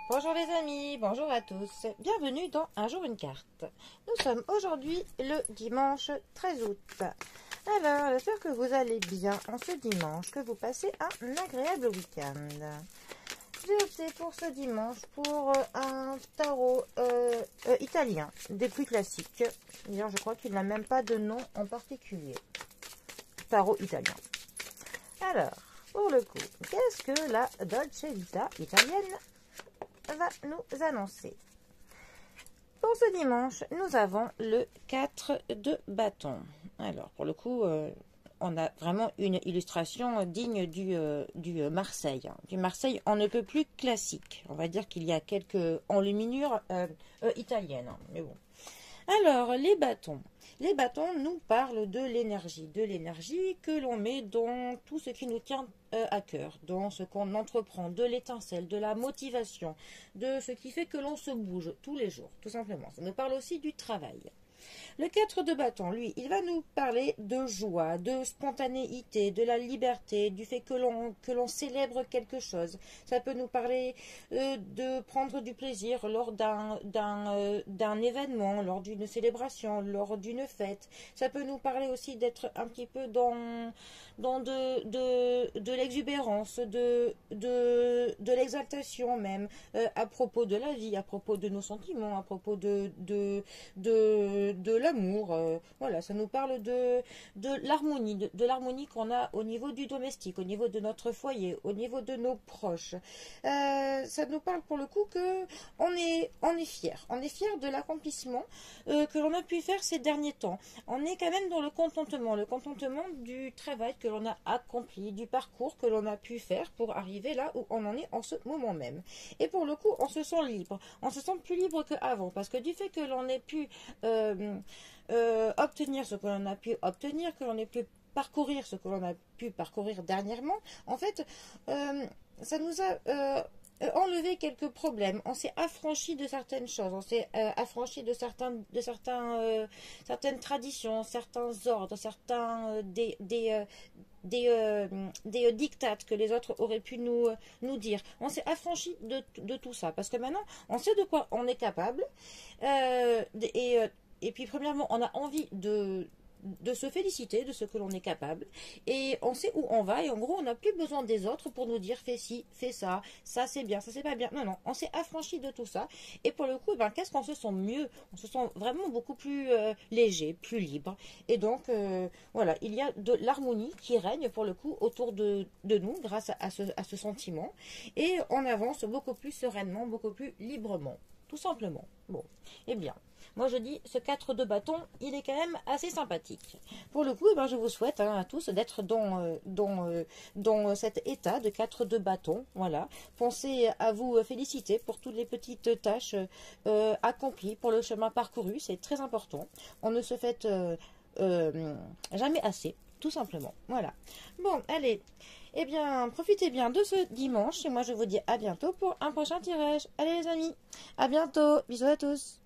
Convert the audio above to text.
Bonjour les amis, bonjour à tous, bienvenue dans Un jour une carte. Nous sommes aujourd'hui le dimanche 13 août. Alors, j'espère que vous allez bien en ce dimanche, que vous passez un agréable week-end. J'ai opté pour ce dimanche pour un tarot italien, des plus classiques. D'ailleurs, je crois qu'il n'a même pas de nom en particulier. Tarot italien. Alors, pour le coup, qu'est-ce que la Dolce Vita italienne va nous annoncer? Pour ce dimanche, nous avons le 4 de bâton. Alors, pour le coup, on a vraiment une illustration digne du Marseille. Du Marseille, on ne peut plus classique. On va dire qu'il y a quelques enluminures italiennes. Mais bon. Alors, les bâtons. Les bâtons nous parlent de l'énergie que l'on met dans tout ce qui nous tient à cœur, dans ce qu'on entreprend, de l'étincelle, de la motivation, de ce qui fait que l'on se bouge tous les jours, tout simplement. Ça nous parle aussi du travail. Le 4 de bâton, lui, il va nous parler de joie, de spontanéité, de la liberté, du fait que l'on célèbre quelque chose. Ça peut nous parler de prendre du plaisir lors d'un événement, lors d'une célébration, lors d'une fête. Ça peut nous parler aussi d'être un petit peu dans de l'exubérance, de l'exaltation même, à propos de la vie, à propos de nos sentiments, à propos de l'amour. Voilà, ça nous parle de l'harmonie, de l'harmonie qu'on a au niveau du domestique, au niveau de notre foyer, au niveau de nos proches. Ça nous parle pour le coup que on est fier. On est fier de l'accomplissement que l'on a pu faire ces derniers temps. On est quand même dans le contentement du travail que l'on a accompli, du parcours que l'on a pu faire pour arriver là où on en est en ce moment même. Et pour le coup, on se sent libre. On se sent plus libre qu'avant parce que du fait que l'on ait pu obtenir ce que l'on a pu obtenir, que l'on ait pu parcourir ce que l'on a pu parcourir dernièrement, en fait, ça nous a enlevé quelques problèmes. On s'est affranchi de certaines choses, on s'est affranchi de certaines traditions, certains ordres, certains des dictates que les autres auraient pu nous dire. On s'est affranchi de tout ça parce que maintenant on sait de quoi on est capable et puis premièrement on a envie de se féliciter de ce que l'on est capable et on sait où on va et en gros on n'a plus besoin des autres pour nous dire fais ci, fais ça, ça c'est bien, ça c'est pas bien. Non, on s'est affranchi de tout ça et pour le coup, qu'est-ce qu'on se sent mieux? On se sent vraiment beaucoup plus léger, plus libre et donc voilà, il y a de l'harmonie qui règne pour le coup autour de nous grâce à ce sentiment et on avance beaucoup plus sereinement, beaucoup plus librement, tout simplement. Bon, eh bien, moi je dis, ce 4 de bâton, il est quand même assez sympathique. Pour le coup, je vous souhaite à tous d'être dans cet état de 4 de bâton. Voilà. Pensez à vous féliciter pour toutes les petites tâches accomplies, pour le chemin parcouru. C'est très important. On ne se fait jamais assez, tout simplement. Voilà. Bon, allez. Eh bien, profitez bien de ce dimanche. Et moi, je vous dis à bientôt pour un prochain tirage. Allez les amis, à bientôt. Bisous à tous.